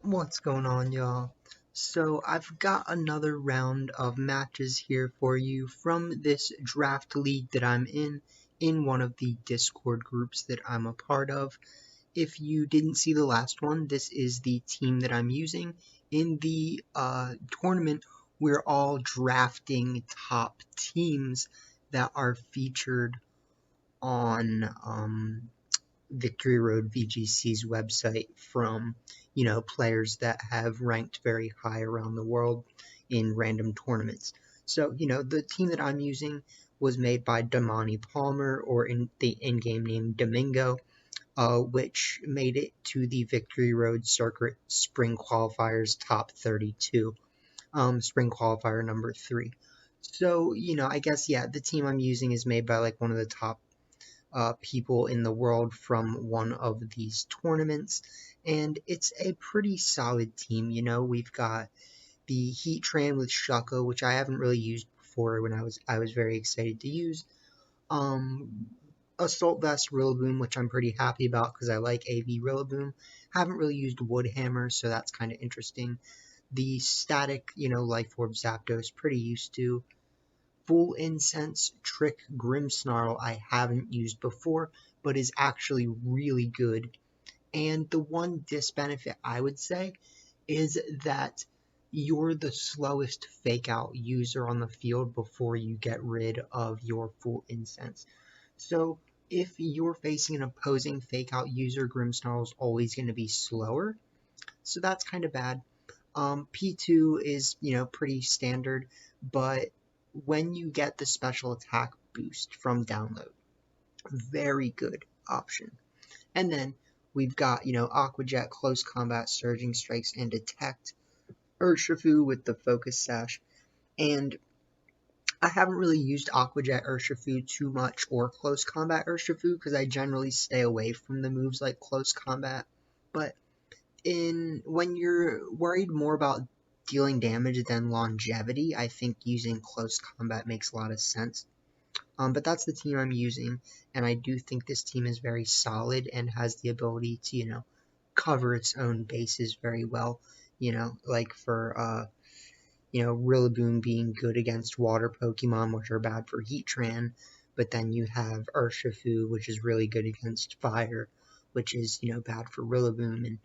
What's going on, y'all? So, I've got another round of matches here for you from this draft league that I'm in one of the Discord groups that I'm a part of. If you didn't see the last one, this is the team that I'm using. In the tournament, we're all drafting top teams that are featured on Victory Road VGC's website from, players that have ranked very high around the world in random tournaments. So, the team that I'm using was made by Damani Palmer, or in the in-game name Domingo, which made it to the Victory Road Circuit Spring Qualifiers top 32, Spring Qualifier number 3. So, I guess, yeah, the team I'm using is made by like one of the top people in the world from one of these tournaments, and it's a pretty solid team. We've got the Heat Tran with Shucko, which I haven't really used before. When I was very excited to use. Um, Assault Vest Rillaboom, which I'm pretty happy about because I like AV Rillaboom. Haven't really used Woodhammer, so that's kind of interesting. The static, Life Orb Zapdos, pretty used to. Full Incense Trick Grimmsnarl I haven't used before, but is actually really good. And the one disbenefit I would say is that you're the slowest fake out user on the field before you get rid of your Full Incense. So if you're facing an opposing fake out user, Grimmsnarl is always going to be slower. So that's kind of bad. P2 is, pretty standard, but when you get the special attack boost from download, very good option. And then we've got, Aqua Jet, Close Combat, Surging Strikes, and Detect. Urshifu with the Focus Sash. And I haven't really used Aqua Jet Urshifu too much, or Close Combat Urshifu, because I generally stay away from the moves like Close Combat. But when you're worried more about dealing damage than longevity, I think using close combat makes a lot of sense. But that's the team I'm using, and I do think this team is very solid and has the ability to, cover its own bases very well. Like for Rillaboom being good against water Pokemon, which are bad for Heatran, but then you have Urshifu, which is really good against fire, which is, bad for Rillaboom and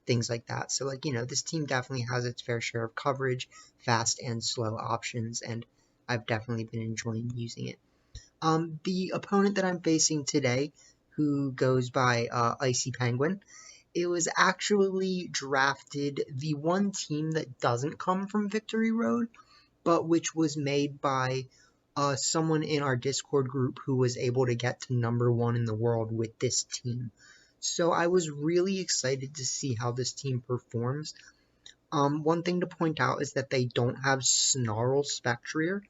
things like that. So, this team definitely has its fair share of coverage, fast and slow options, and I've definitely been enjoying using it. The opponent that I'm facing today, who goes by IcyPenguin, it was actually drafted the one team that doesn't come from Victory Road, but which was made by someone in our Discord group who was able to get to #1 in the world with this team. So I was really excited to see how this team performs. One thing to point out is that they don't have Snarl Spectrier,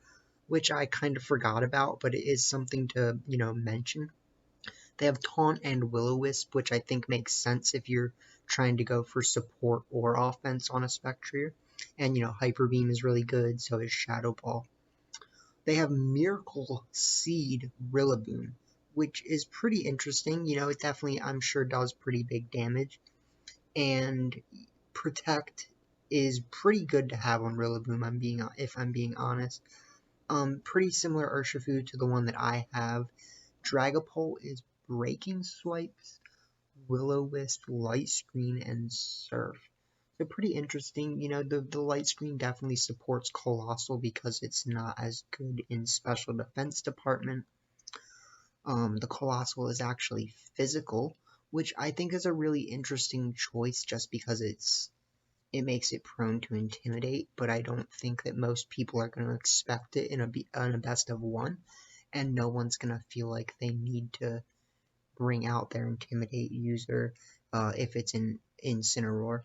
which I kind of forgot about, but it is something to, mention. They have Taunt and Will-O-Wisp, which I think makes sense if you're trying to go for support or offense on a Spectrier. And, Hyper Beam is really good, so is Shadow Ball. They have Miracle Seed Rillaboom, which is pretty interesting. It definitely, I'm sure, does pretty big damage. And Protect is pretty good to have on Rillaboom, if I'm being honest. Pretty similar Urshifu to the one that I have. Dragapult is Breaking Swipes, Will-O-Wisp, Light Screen, and Surf. They're pretty interesting. The Light Screen definitely supports Colossal because it's not as good in Special Defense Department. The Colossal is actually physical, which I think is a really interesting choice just because it makes it prone to intimidate, but I don't think that most people are going to expect it in a best of one, and no one's going to feel like they need to bring out their intimidate user if it's in Incineroar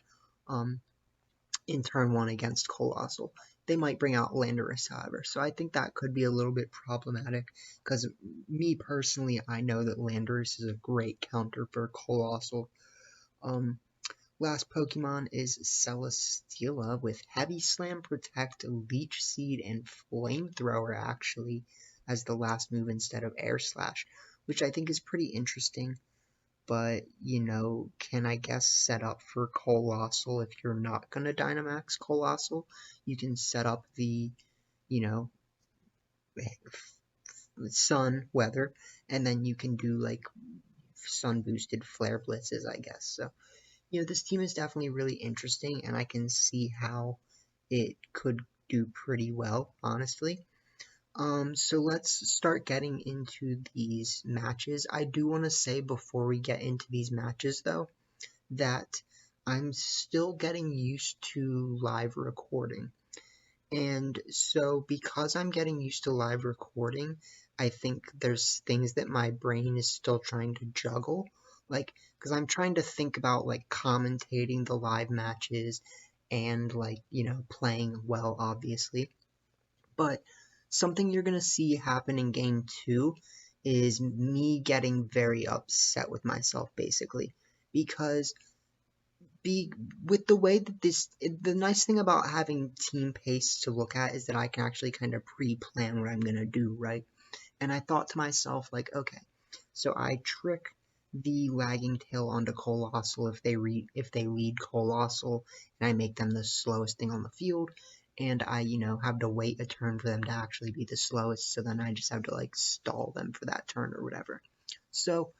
in turn 1 against Colossal. They might bring out Landorus, however, so I think that could be a little bit problematic, because me personally, I know that Landorus is a great counter for Colossal. Last Pokemon is Celesteela with Heavy Slam, Protect, Leech Seed, and Flamethrower actually as the last move instead of Air Slash, which I think is pretty interesting. but, you know, can I guess set up for Colossal if you're not gonna Dynamax Colossal. You can set up the, you know, sun weather, and then you can do like sun boosted flare blitzes, I guess. So, you know, this team is definitely really interesting, and I can see how it could do pretty well, honestly. So let's start getting into these matches. I do want to say before we get into these matches, though, that I'm still getting used to live recording. And so because I'm getting used to live recording, I think there's things that my brain is still trying to juggle. Like, because I'm trying to think about, like, commentating the live matches and, like, you know, playing well, obviously. But something you're going to see happen in game 2 is me getting very upset with myself, basically. Because with the way that the nice thing about having team pace to look at is that I can actually kind of pre-plan what I'm going to do, right? And I thought to myself, like, okay, so I trick the lagging tail onto Colossal if they lead Colossal, and I make them the slowest thing on the field, and I, you know, have to wait a turn for them to actually be the slowest, so then I just have to, like, stall them for that turn or whatever. So,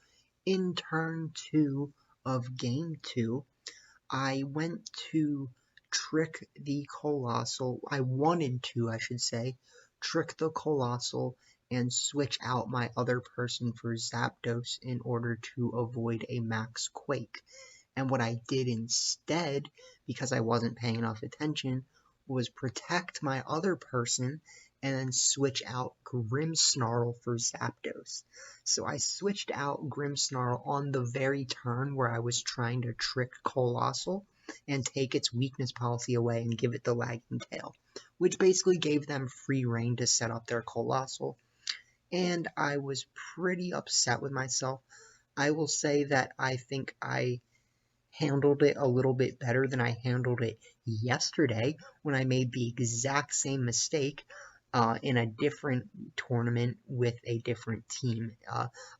in turn 2 of game 2, I went to trick the Colossal. I wanted to, I should say, trick the Colossal and switch out my other person for Zapdos in order to avoid a Max Quake. And what I did instead, because I wasn't paying enough attention, was protect my other person and then switch out Grimmsnarl for Zapdos. So I switched out Grimmsnarl on the very turn where I was trying to trick Colossal and take its weakness policy away and give it the lagging tail, which basically gave them free reign to set up their Colossal. And I was pretty upset with myself. I will say that I think I handled it a little bit better than I handled it yesterday when I made the exact same mistake in a different tournament with a different team.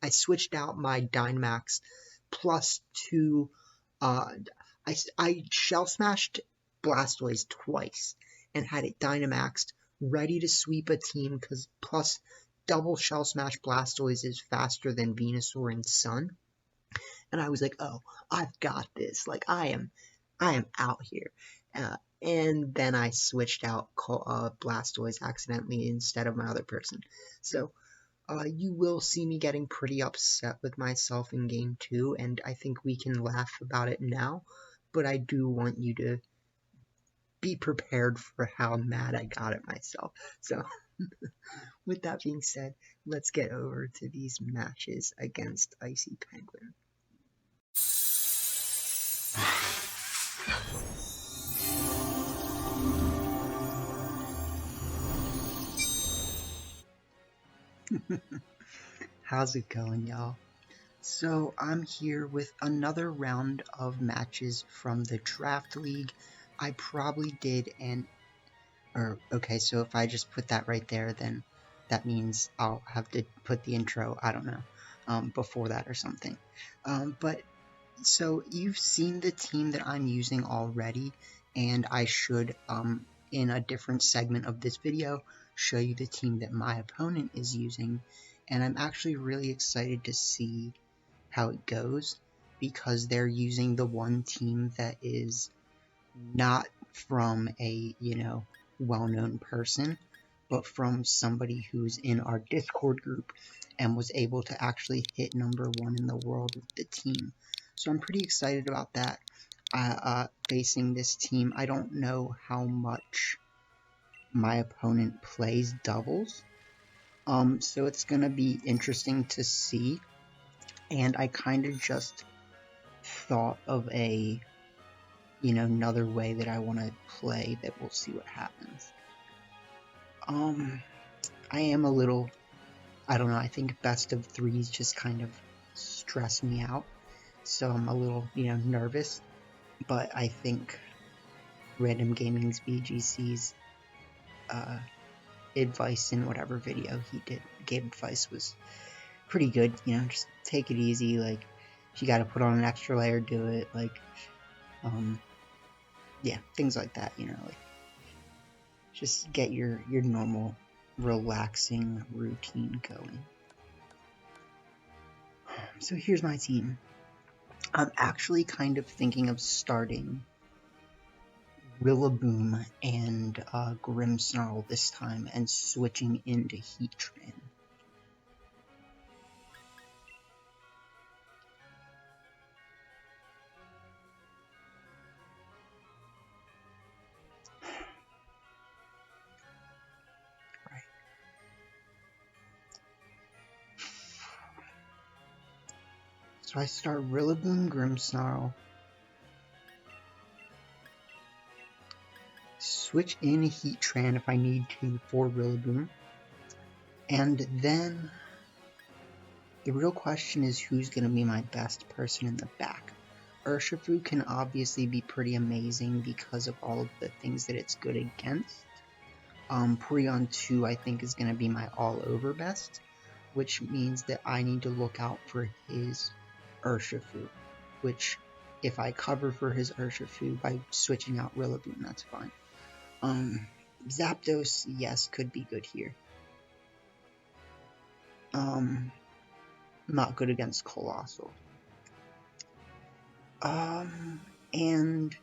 I switched out my Dynamax +2. I Shell Smashed Blastoise twice and had it Dynamaxed, ready to sweep a team because plus double Shell Smash Blastoise is faster than Venusaur and Sun. And I was like, oh, I've got this. Like, I am out here. And then I switched out Blastoise accidentally instead of my other person. So, you will see me getting pretty upset with myself in game 2, and I think we can laugh about it now, but I do want you to be prepared for how mad I got at myself. So, with that being said, let's get over to these matches against IcyPenguin. How's it going, y'all? So I'm here with another round of matches from the Draft League. I probably did okay, so if I just put that right there, then that means I'll have to put the intro, I don't know, before that or something. But so you've seen the team that I'm using already, and I should, in a different segment of this video, show you the team that my opponent is using, and I'm actually really excited to see how it goes, because they're using the one team that is not from a, you know, well-known person, but from somebody who's in our Discord group and was able to actually hit #1 in the world with the team. So I'm pretty excited about that. Facing this team, I don't know how much my opponent plays doubles, so it's gonna be interesting to see. And I kind of just thought of a, you know, another way that I want to play that we'll see what happens. I am a little, I don't know, I think best of threes just kind of stress me out, so I'm a little, you know, nervous, but I think Random Gaming's VGC's advice in whatever video he gave advice was pretty good, you know, just take it easy, like, If you gotta put on an extra layer, do it. Like, yeah, things like that, you know, like, just get your normal relaxing routine going. So here's my team. I'm actually kind of thinking of starting Rillaboom and Grimmsnarl this time and switching into Heatran. Right. So I start Rillaboom, Grimmsnarl, switch in Heatran if I need to for Rillaboom, and then the real question is who's going to be my best person in the back. Urshifu can obviously be pretty amazing because of all of the things that it's good against. Porygon 2 I think is going to be my all-over best, which means that I need to look out for his Urshifu, which if I cover for his Urshifu by switching out Rillaboom, that's fine. Zapdos, yes, could be good here. Not good against Colossal. And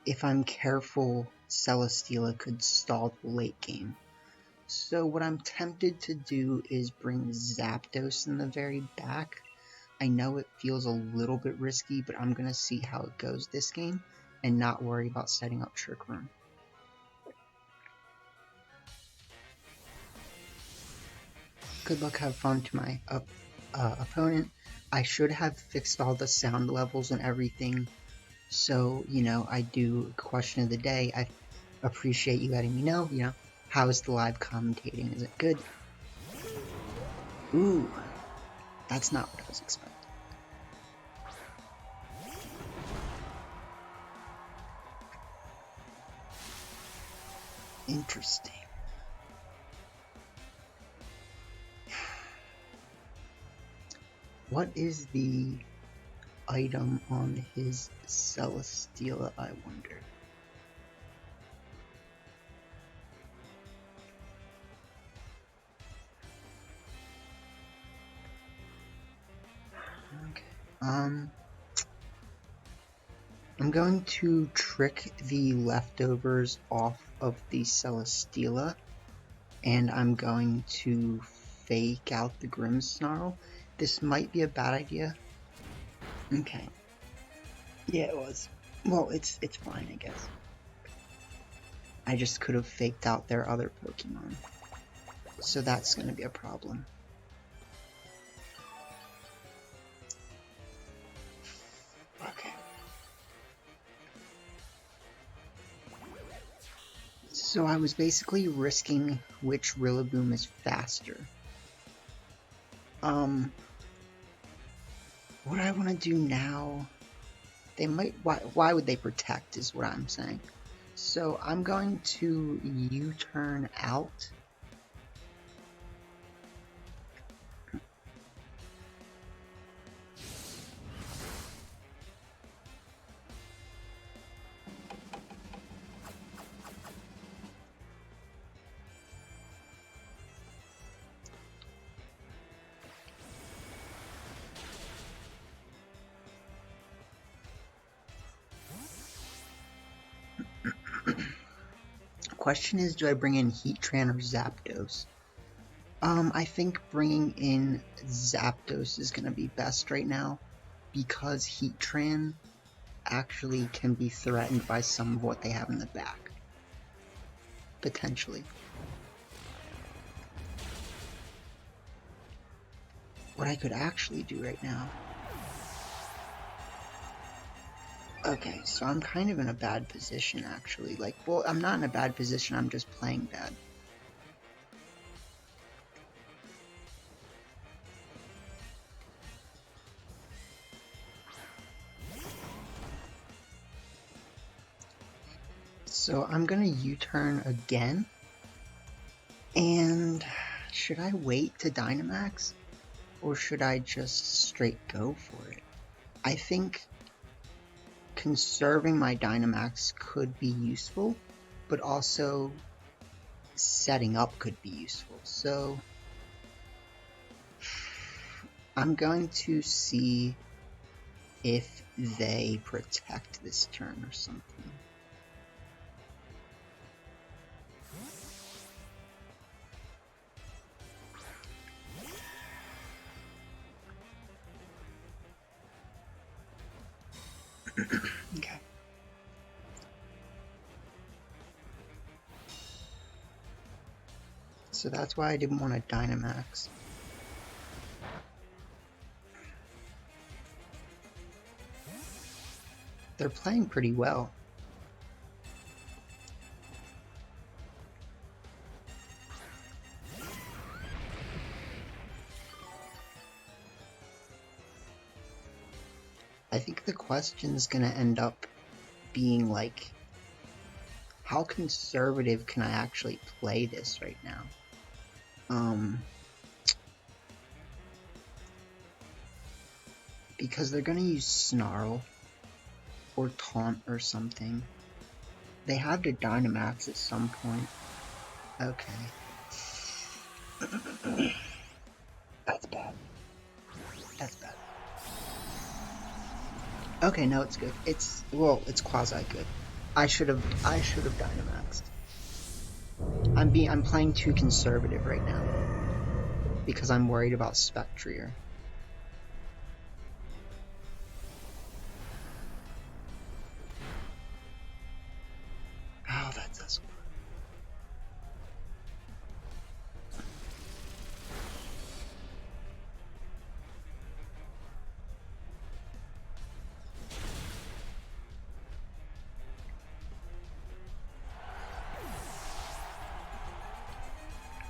if I'm careful, Celesteela could stall the late game. So what I'm tempted to do is bring Zapdos in the very back. I know it feels a little bit risky, but I'm going to see how it goes this game and not worry about setting up Trick Room. Good luck, have fun to my opponent. I should have fixed all the sound levels and everything. So, you know, I do question of the day. I appreciate you letting me know, you know, how is the live commentating? Is it good? Ooh, that's not what I was expecting. Interesting. What is the item on his Celesteela, I wonder? Okay. I'm going to trick the leftovers off of the Celesteela, and I'm going to fake out the Grimmsnarl. This might be a bad idea. Okay. Yeah, it was. Well, it's fine, I guess. I just could have faked out their other Pokemon. So that's going to be a problem. Okay. So I was basically risking which Rillaboom is faster. What I want to do now, they might, why would they protect is what I'm saying. So I'm going to U-turn out. Question is, do I bring in Heatran or Zapdos? I think bringing in Zapdos is going to be best right now, because Heatran actually can be threatened by some of what they have in the back. Potentially. What I could actually do right now... Okay, so I'm kind of in a bad position, actually. Like, well, I'm not in a bad position, I'm just playing bad. So I'm gonna U-turn again. And should I wait to Dynamax? Or should I just straight go for it? I think conserving my Dynamax could be useful, but also setting up could be useful. So I'm going to see if they protect this turn or something. Okay. So that's why I didn't want to Dynamax. They're playing pretty well. I think the question's gonna end up being like, how conservative can I actually play this right now? Because they're gonna use Snarl or Taunt or something. They have to Dynamax at some point. Okay. That's bad. That's bad. Okay, no, it's good. It's quasi good. I should have Dynamaxed. I'm playing too conservative right now because I'm worried about Spectrier. Oh, that doesn't work.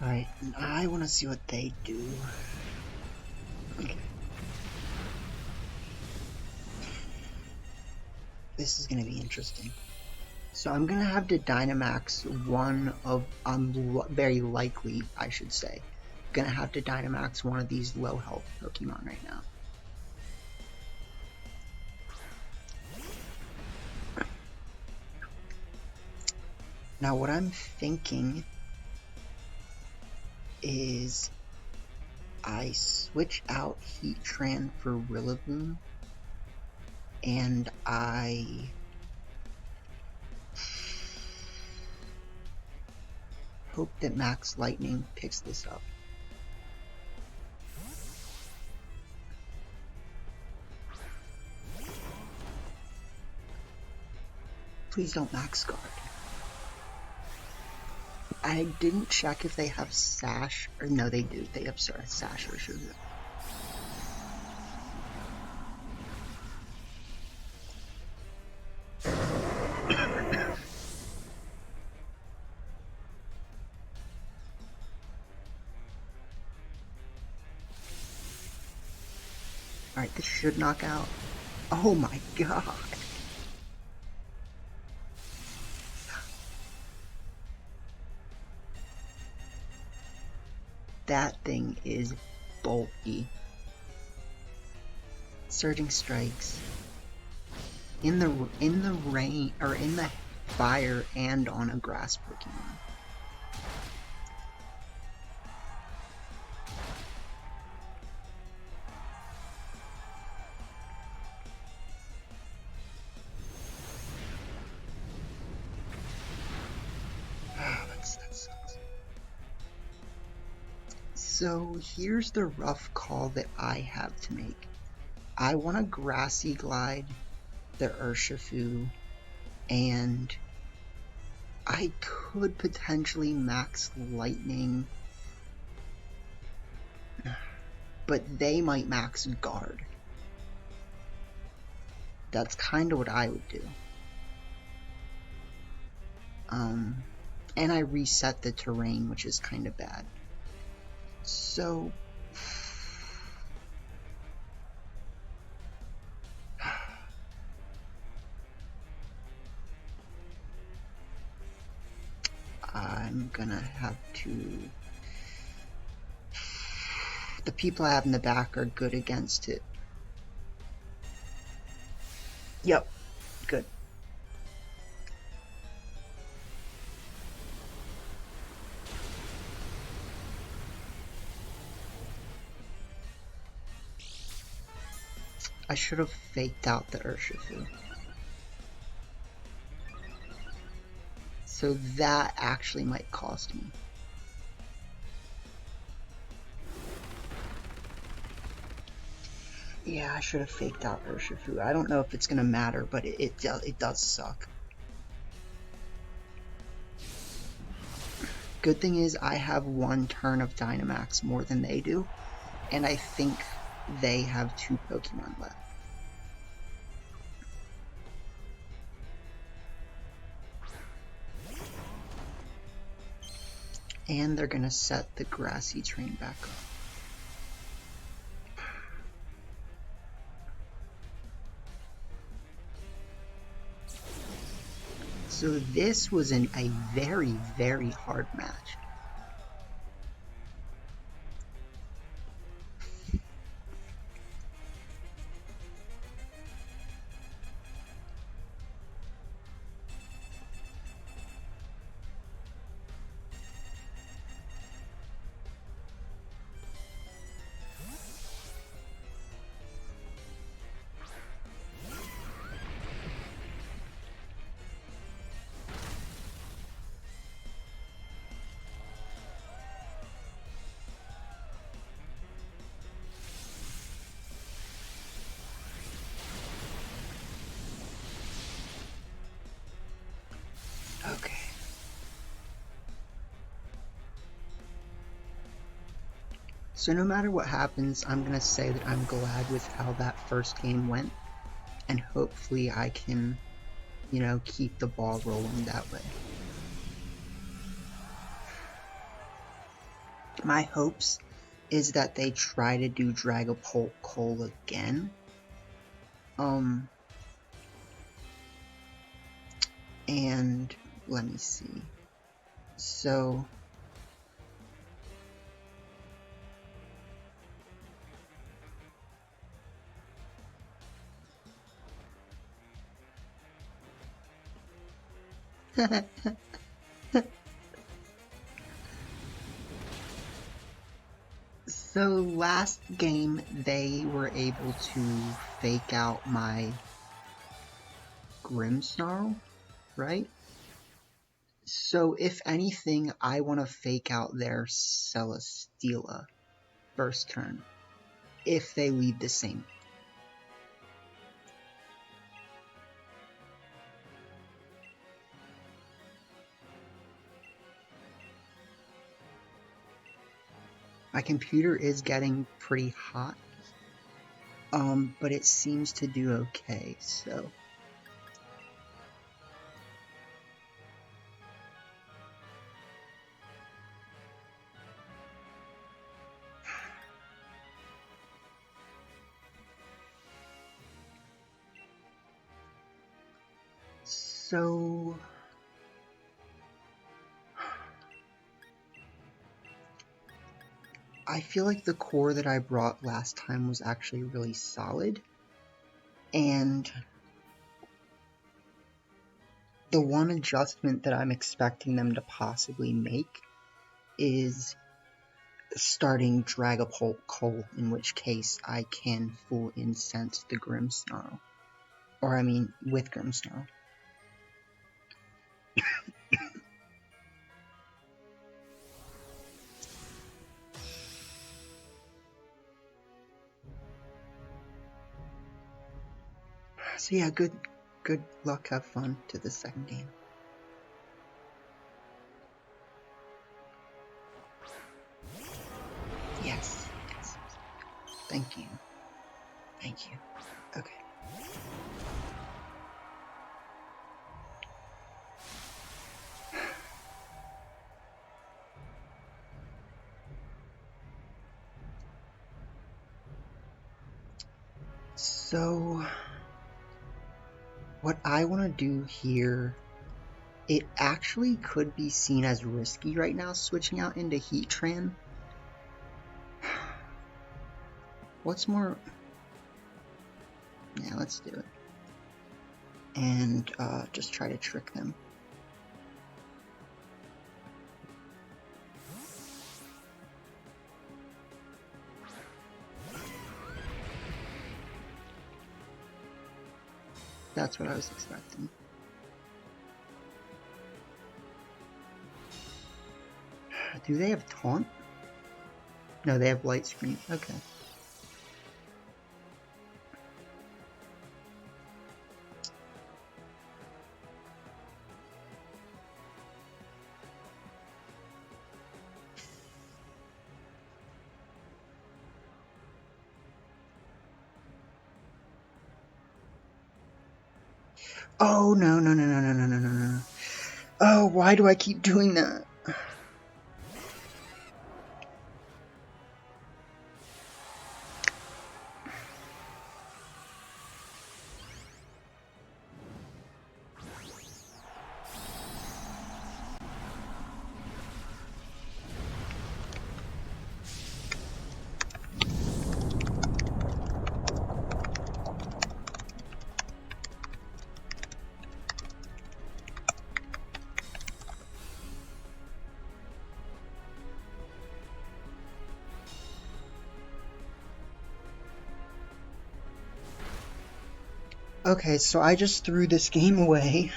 Alright, I want to see what they do. Okay. This is going to be interesting. So I'm going to have to Dynamax one of, very likely, I should say, going to have to Dynamax one of these low health Pokemon right now. Now what I'm thinking is I switch out Heatran for Rillaboom, and I hope that Max Lightning picks this up. Please don't Max Guard. I didn't check if they have Sash, or no, they do. They have Sash or Sugar. Alright, this should knock out. Oh my god. That thing is bulky. Surging Strikes. In the rain, or in the fire, and on a grass Pokemon. That sucks. So here's the rough call that I have to make. I want to Grassy Glide the Urshifu, and I could potentially Max Lightning, but they might Max Guard. That's kind of what I would do. And I reset the terrain, which is kind of bad. So I'm gonna have to... The people I have in the back are good against it. Yep, good. I should have faked out the Urshifu. So that actually might cost me. Yeah, I should have faked out Urshifu. I don't know if it's gonna matter, but it does suck. Good thing is I have one turn of Dynamax more than they do, and I think they have 2 Pokemon left. And they're gonna set the Grassy Train back up. So this was a very, very hard match. Okay. So no matter what happens, I'm gonna say that I'm glad with how that first game went, and hopefully I can, you know, keep the ball rolling that way. My hopes is that they try to do Dragapult Coal again. And let me see. So So last game they were able to fake out my Grimmsnarl, right? So if anything, I want to fake out their Celesteela first turn, if they leave the same. My computer is getting pretty hot, but it seems to do okay, so. So I feel like the core that I brought last time was actually really solid, and the one adjustment that I'm expecting them to possibly make is starting Dragapult Coal, in which case I can full incense the Grimmsnarl. Or I mean, with Grimmsnarl. So yeah, good luck, have fun to the second game. Yes. Thank you. Thank you. Okay. So what I want to do here, it actually could be seen as risky right now, switching out into Heatran. What's more... Yeah, let's do it. and just try to trick them. That's what I was expecting. Do they have taunt? No, they have light screen. Okay. Oh, no, no, no, no, no, no, no, no, no. Oh, why do I keep doing that? Okay, so I just threw this game away.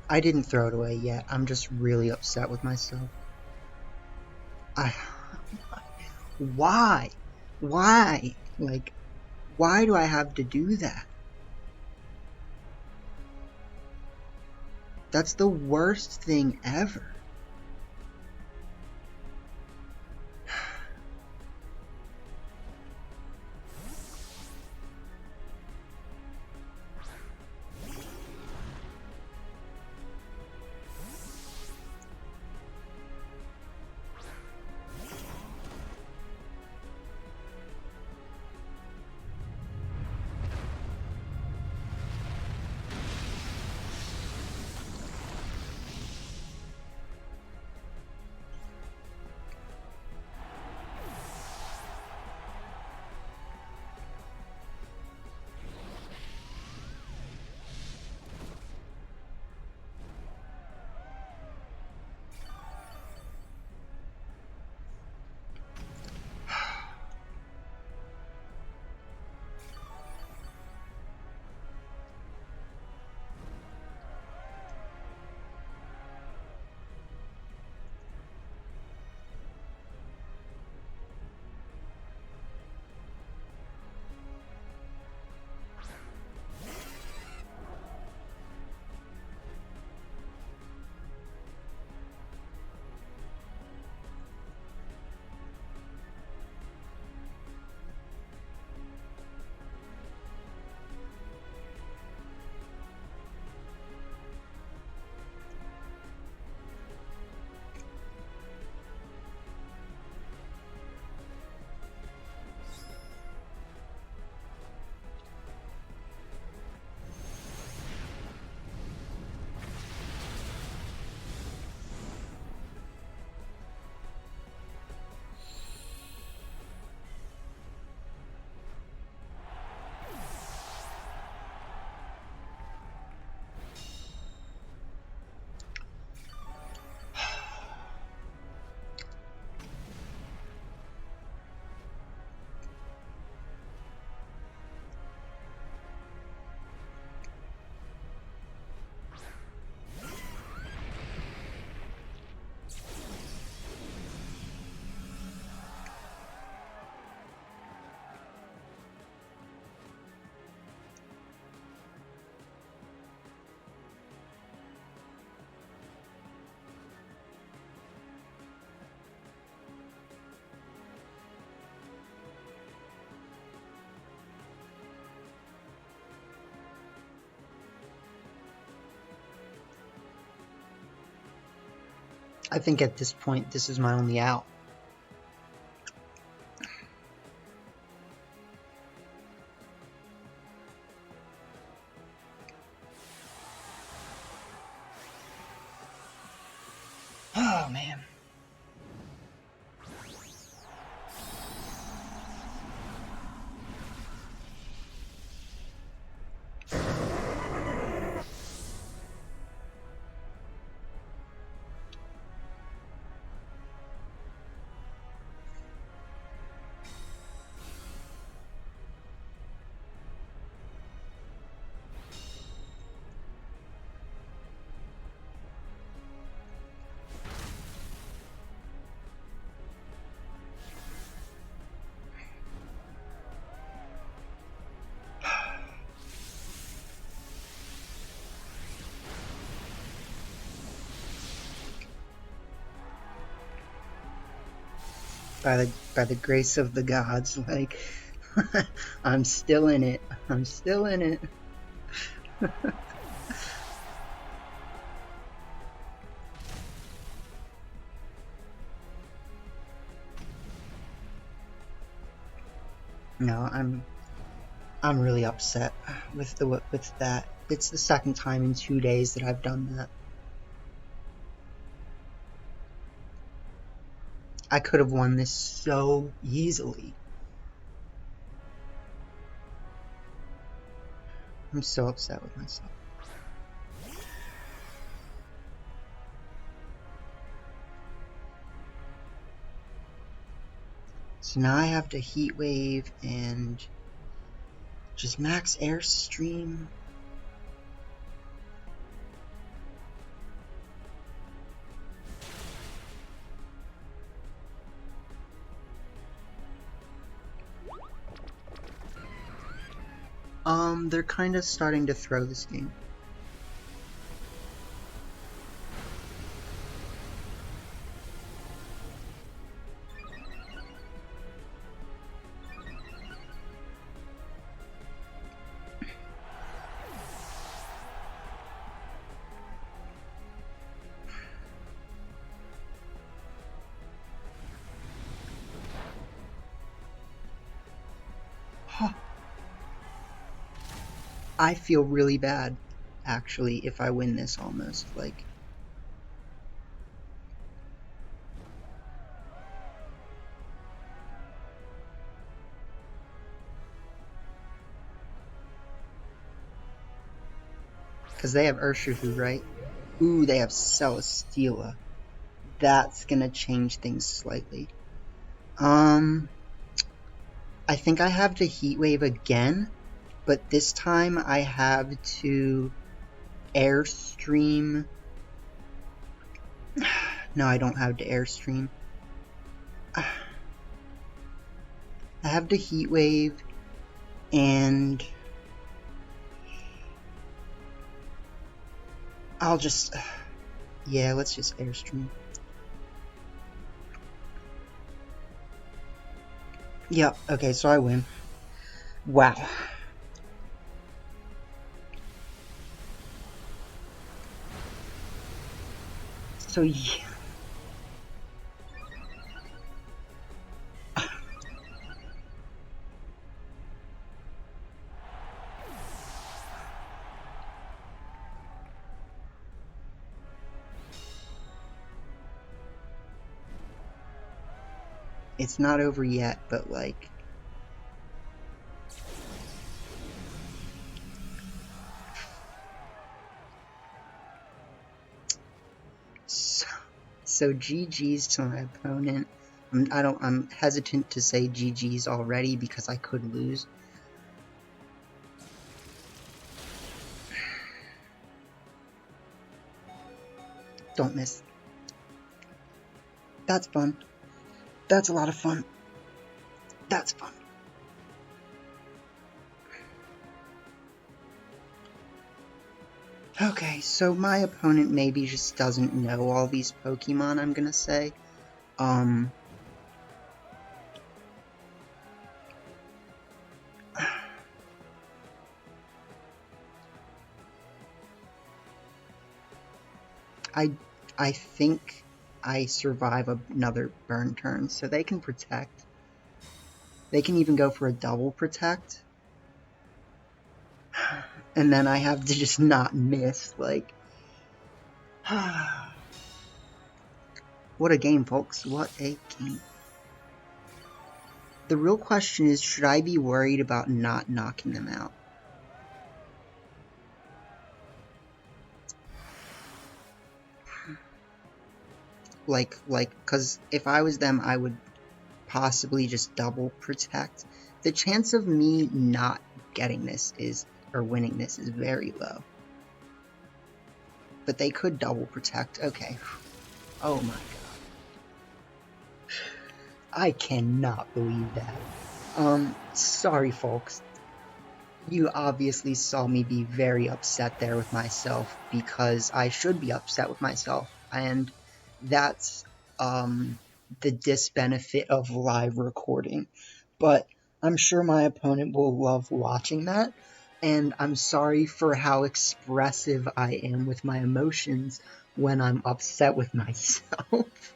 I didn't throw it away yet. I'm just really upset with myself. Why? Why? Like, why do I have to do that? That's the worst thing ever. I think at this point, this is my only out. Oh, man. By the grace of the gods, like, I'm still in it. I'm still in it. No, I'm really upset with that. It's the second time in 2 days that I've done that. I could have won this so easily. I'm so upset with myself. So now I have to heat wave and just max airstream. They're kind of starting to throw this game. Huh. I feel really bad, actually, if I win this almost, like... Because they have Urshifu, right? Ooh, they have Celesteela. That's gonna change things slightly. I think I have to Heat Wave again, but this time I have to Airstream. No, I don't have to Airstream. I have to Heat Wave, and I'll just... Yeah, let's just Airstream. Yep, okay, so I win. Wow. So, yeah. It's not over yet, but like... So GG's to my opponent. I'm hesitant to say GG's already because I could lose. Don't miss. That's fun. That's a lot of fun. That's fun. Okay, so my opponent maybe just doesn't know all these Pokemon, I'm gonna say. I think I survive another burn turn, so they can protect. They can even go for a double protect. And then I have to just not miss, like... What a game, folks. What a game. The real question is, should I be worried about not knocking them out? Because if I was them, I would possibly just double protect. The chance of me not getting this or winning this is very low. But they could double protect. Okay. Oh my god. I cannot believe that. Sorry folks. You obviously saw me be very upset there with myself, because I should be upset with myself, and that's the disbenefit of live recording. But I'm sure my opponent will love watching that, and I'm sorry for how expressive I am with my emotions when I'm upset with myself.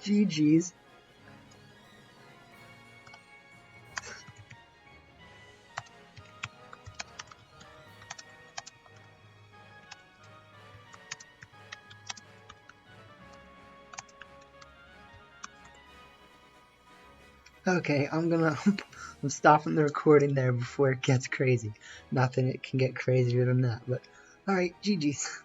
GG's. Okay, I'm stopping the recording there before it gets crazy. Not that it can get crazier than that, but alright, GG's.